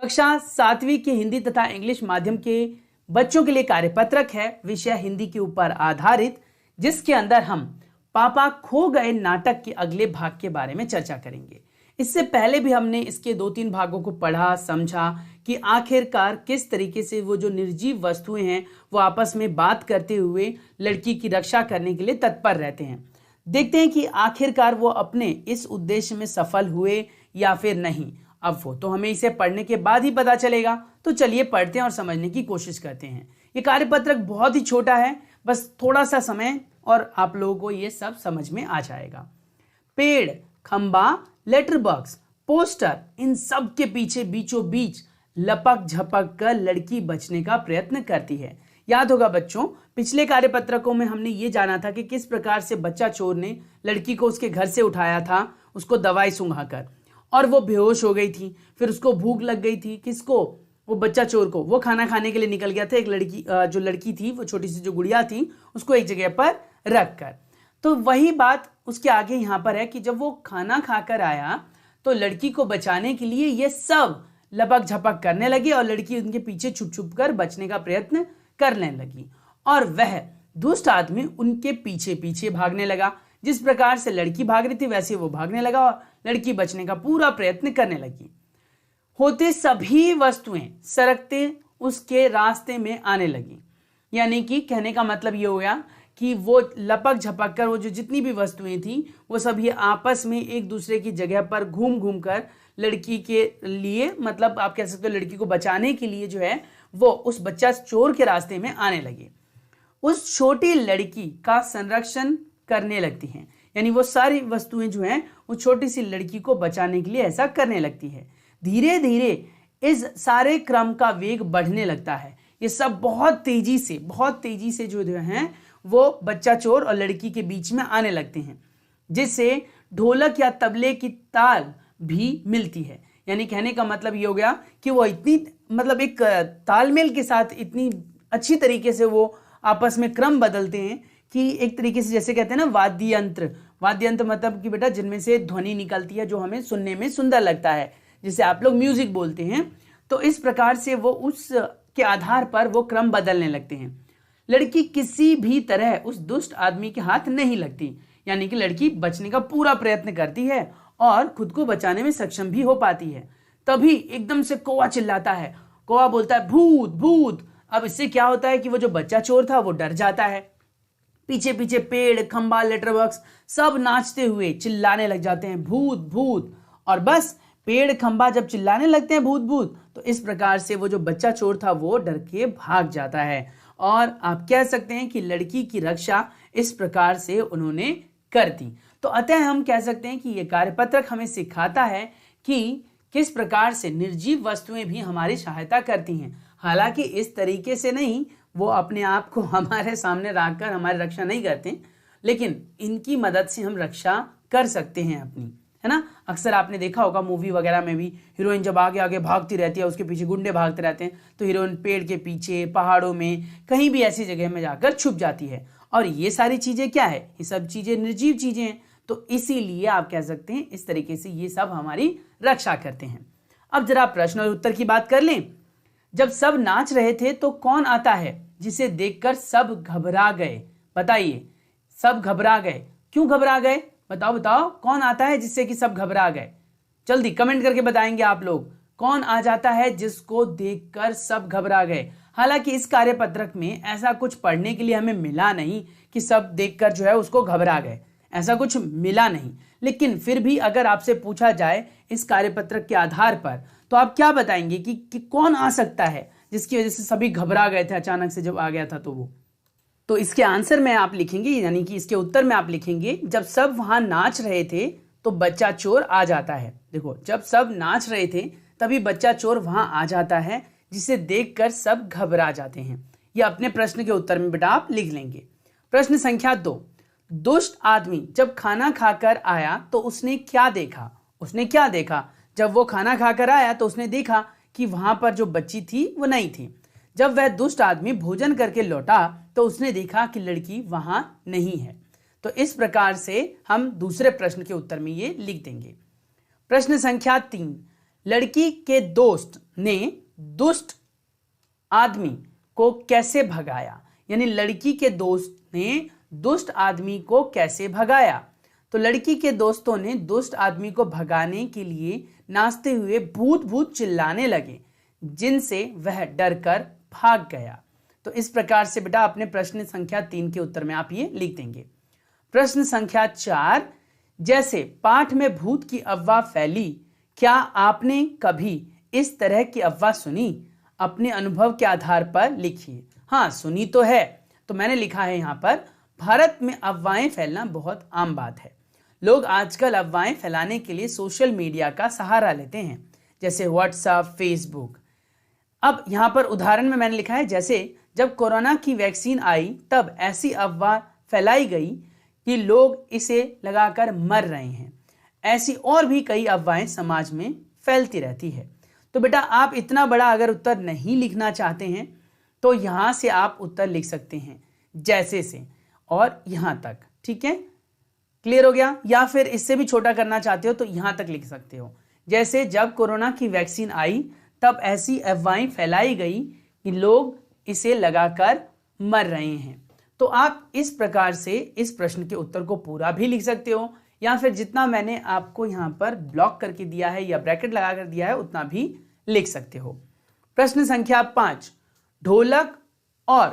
कक्षा 7वीं के हिंदी तथा इंग्लिश माध्यम के बच्चों के लिए कार्यपत्रक है, विषय हिंदी के ऊपर आधारित, जिसके अंदर हम पापा खो गए नाटक के अगले भाग के बारे में चर्चा करेंगे। इससे पहले भी हमने इसके 2-3 भागों को पढ़ा, समझा कि आखिरकार किस तरीके से वो जो निर्जीव वस्तुएं हैं वो आपस में बात करते हुए लड़की की रक्षा करने के लिए तत्पर रहते हैं। देखते हैं कि आखिरकार वो अपने इस उद्देश्य में सफल हुए या फिर नहीं। अब वो तो हमें इसे पढ़ने के बाद ही पता चलेगा, तो चलिए पढ़ते हैं और समझने की कोशिश करते हैं। ये कार्यपत्रक बहुत ही छोटा है, बस थोड़ा सा समय और आप लोगों को ये सब समझ में आ जाएगा। पेड़, खंबा, लेटर बॉक्स, पोस्टर, इन सब के पीछे बीचों बीच लपक झपक कर लड़की बचने का प्रयत्न करती है। याद होगा बच्चों, पिछले कार्यपत्रकों में हमने ये जाना था कि किस प्रकार से बच्चा चोर ने लड़की को उसके घर से उठाया था, उसको दवाई सुंघाकर, और वो बेहोश हो गई थी। फिर उसको भूख लग गई थी, किसको? वो बच्चा चोर को। वो खाना खाने के लिए निकल गया था। एक लड़की, जो लड़की थी, वो छोटी सी जो गुड़िया थी, उसको एक जगह पर रख कर। तो वही बात उसके आगे यहाँ पर है कि जब वो खाना खाकर आया तो लड़की को बचाने के लिए ये सब लपक झपक करने लगे और लड़की उनके पीछे छुप छुप कर बचने का प्रयत्न करने लगी, और वह दुष्ट आदमी उनके पीछे पीछे भागने लगा। जिस प्रकार से लड़की भाग रही थी वैसे वो भागने लगा और लड़की बचने का पूरा प्रयत्न करने लगी। होते सभी वस्तुएं सरकते उसके रास्ते में आने लगी। यानी कि कहने का मतलब ये हो गया कि वो लपक झपक कर वो जो जितनी भी वस्तुएं थी वो सभी आपस में एक दूसरे की जगह पर घूम घूम कर लड़की के लिए, मतलब आप कह सकते हो लड़की को बचाने के लिए जो है वो उस बच्चा चोर के रास्ते में आने लगे। उस छोटी लड़की का संरक्षण करने लगती हैं। यानी वो सारी वस्तुएं जो हैं वो छोटी सी लड़की को बचाने के लिए ऐसा करने लगती है। धीरे धीरे इस सारे क्रम का वेग बढ़ने लगता है। ये सब बहुत तेजी से जो है वो बच्चा चोर और लड़की के बीच में आने लगते हैं, जिससे ढोलक या तबले की ताल भी मिलती है। यानी कहने का मतलब ये हो गया कि वो इतनी, मतलब एक तालमेल के साथ इतनी अच्छी तरीके से वो आपस में क्रम बदलते हैं कि एक तरीके से जैसे कहते हैं ना वाद्य यंत्र मतलब कि बेटा जिनमें से ध्वनि निकलती है जो हमें सुनने में सुंदर लगता है, जिसे आप लोग म्यूजिक बोलते हैं। तो इस प्रकार से वो उस के आधार पर वो क्रम बदलने लगते हैं। लड़की किसी भी तरह उस दुष्ट आदमी के हाथ नहीं लगती। यानी कि लड़की बचने का पूरा प्रयत्न करती है और खुद को बचाने में सक्षम भी हो पाती है। तभी एकदम से कौवा चिल्लाता है। कौवा बोलता है भूत भूत। अब इससे क्या होता है कि वो जो बच्चा चोर था वो डर जाता है। पीछे पीछे पेड़, खंबा, लेटर बॉक्स सब नाचते हुए चिल्लाने लग जाते हैं भूत भूत। और बस पेड़ खंबा जब चिल्लाने लगते हैं भूत भूत, तो इस प्रकार से वो जो बच्चा चोर था वो डर के भाग जाता है। और आप कह सकते हैं कि लड़की की रक्षा इस प्रकार से उन्होंने कर दी। तो अतः हम कह सकते हैं कि ये कार्यपत्रक हमें सिखाता है कि किस प्रकार से निर्जीव वस्तुएं भी हमारी सहायता करती हैं। हालांकि इस तरीके से नहीं, वो अपने आप को हमारे सामने रखकर हमारी रक्षा नहीं करते, लेकिन इनकी मदद से हम रक्षा कर सकते हैं अपनी, है ना। अक्सर आपने देखा होगा मूवी वगैरह में भी हीरोइन जब आगे आगे भागती रहती है, उसके पीछे गुंडे भागते रहते हैं, तो हीरोइन पेड़ के पीछे, पहाड़ों में, कहीं भी ऐसी जगह में जाकर छुप जाती है। और ये सारी चीजें क्या है? ये सब चीजें निर्जीव चीजें हैं, तो इसीलिए आप कह सकते हैं इस तरीके से ये सब हमारी रक्षा करते हैं। अब जरा प्रश्न और उत्तर की बात कर लें। जब सब नाच रहे थे तो कौन आता है जिसे देखकर सब घबरा गए? बताइए, सब घबरा गए, क्यों घबरा गए? बताओ बताओ, कौन आता है जिससे कि सब घबरा गए? जल्दी कमेंट करके बताएंगे आप लोग। कौन आ जाता है जिसको देखकर सब घबरा गए? हालांकि इस कार्यपत्रक में ऐसा कुछ पढ़ने के लिए हमें मिला नहीं कि सब देखकर जो है उसको घबरा गए, ऐसा कुछ मिला नहीं। लेकिन फिर भी अगर आपसे पूछा जाए इस कार्यपत्रक के आधार पर, तो आप क्या बताएंगे कि कौन आ सकता है जिसकी वजह से सभी घबरा गए थे अचानक से जब आ गया था? तो इसके आंसर में आप लिखेंगे, यानी कि इसके उत्तर में आप लिखेंगे, जब सब वहां नाच रहे थे तो बच्चा चोर आ जाता है। देखो, जब सब नाच रहे थे तभी बच्चा चोर वहां आ जाता है, जिसे देखकर सब घबरा जाते हैं। यह अपने प्रश्न के उत्तर में बेटा आप लिख लेंगे। प्रश्न संख्या 2, दुष्ट आदमी जब खाना खाकर आया तो उसने क्या देखा? जब वो खाना खाकर आया तो उसने देखा कि वहां पर जो बच्ची थी वो नहीं थी। जब वह दुष्ट आदमी भोजन करके लौटा तो उसने देखा कि लड़की वहां नहीं है। तो इस प्रकार से हम दूसरे प्रश्न के उत्तर में ये लिख देंगे। प्रश्न संख्या 3, लड़की के दोस्त ने दुष्ट आदमी को कैसे भगाया, यानी लड़की के दोस्त ने दुष्ट आदमी को कैसे भगाया। तो लड़की के दोस्तों ने दुष्ट आदमी को भगाने के लिए नाचते हुए भूत भूत चिल्लाने लगे, जिनसे वह डरकर भाग गया। तो इस प्रकार से बेटा अपने प्रश्न संख्या 3 के उत्तर में आप ये लिख देंगे। प्रश्न संख्या 4, जैसे पाठ में भूत की अफवाह फैली, क्या आपने कभी इस तरह की अफवाह सुनी? अपने अनुभव के आधार पर लिखिए। हाँ, सुनी तो है। तो मैंने लिखा है यहाँ पर, भारत में अफवाहें फैलना बहुत आम बात है। लोग आजकल अफवाहें फैलाने के लिए सोशल मीडिया का सहारा लेते हैं, जैसे व्हाट्सएप, फेसबुक। अब यहाँ पर उदाहरण में मैंने लिखा है, जैसे जब कोरोना की वैक्सीन आई तब ऐसी अफवाह फैलाई गई कि लोग इसे लगाकर मर रहे हैं। ऐसी और भी कई अफवाहें समाज में फैलती रहती है। तो बेटा आप इतना बड़ा अगर उत्तर नहीं लिखना चाहते हैं तो यहाँ से आप उत्तर लिख सकते हैं, जैसे से और यहाँ तक। ठीक है, क्लियर हो गया? या फिर इससे भी छोटा करना चाहते हो तो यहाँ तक लिख सकते हो, जैसे जब कोरोना की वैक्सीन आई तब ऐसी अफवाहें फैलाई गई कि लोग इसे लगाकर मर रहे हैं। तो आप इस प्रकार से इस प्रश्न के उत्तर को पूरा भी लिख सकते हो, या फिर जितना मैंने आपको यहाँ पर ब्लॉक करके दिया है या ब्रैकेट लगा कर दिया है उतना भी लिख सकते हो। प्रश्न संख्या 5, ढोलक और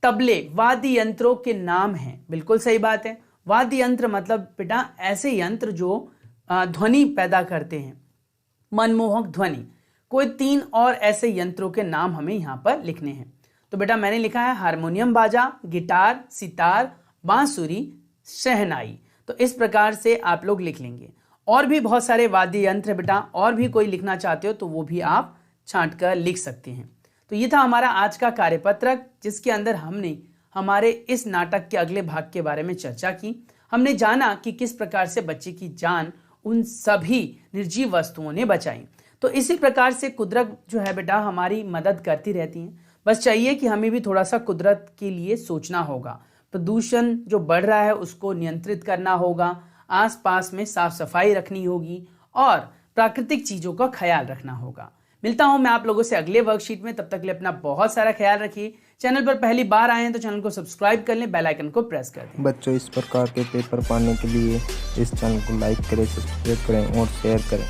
तबले वाद्य यंत्रों के नाम हैं। बिल्कुल सही बात है। वाद्य यंत्र मतलब बेटा ऐसे यंत्र जो ध्वनि पैदा करते हैं, मनमोहक ध्वनि। कोई 3 और ऐसे यंत्रों के नाम हमें यहाँ पर लिखने हैं। तो बेटा मैंने लिखा है हारमोनियम बाजा, गिटार, सितार, बांसुरी, शहनाई। तो इस प्रकार से आप लोग लिख लेंगे। और भी बहुत सारे वाद्य यंत्र बेटा, और भी कोई लिखना चाहते हो तो वो भी आप छांट कर लिख सकते हैं। तो ये था हमारा आज का कार्यपत्रक, जिसके अंदर हमने हमारे इस नाटक के अगले भाग के बारे में चर्चा की। हमने जाना कि किस प्रकार से बच्चे की जान उन सभी निर्जीव वस्तुओं ने बचाई। तो इसी प्रकार से कुदरत जो है बेटा हमारी मदद करती रहती है। बस चाहिए कि हमें भी थोड़ा सा कुदरत के लिए सोचना होगा। प्रदूषण जो बढ़ रहा है उसको नियंत्रित करना होगा, आसपास में साफ सफाई रखनी होगी और प्राकृतिक चीजों का ख्याल रखना होगा। मिलता हूं मैं आप लोगों से अगले वर्कशीट में। तब तक के लिए अपना बहुत सारा ख्याल रखिए। चैनल पर पहली बार आए हैं तो चैनल को सब्सक्राइब कर लें, बेल आइकन को प्रेस कर दें। बच्चों, इस प्रकार के पेपर पाने के लिए इस चैनल को लाइक करें, सब्सक्राइब करें और शेयर करें।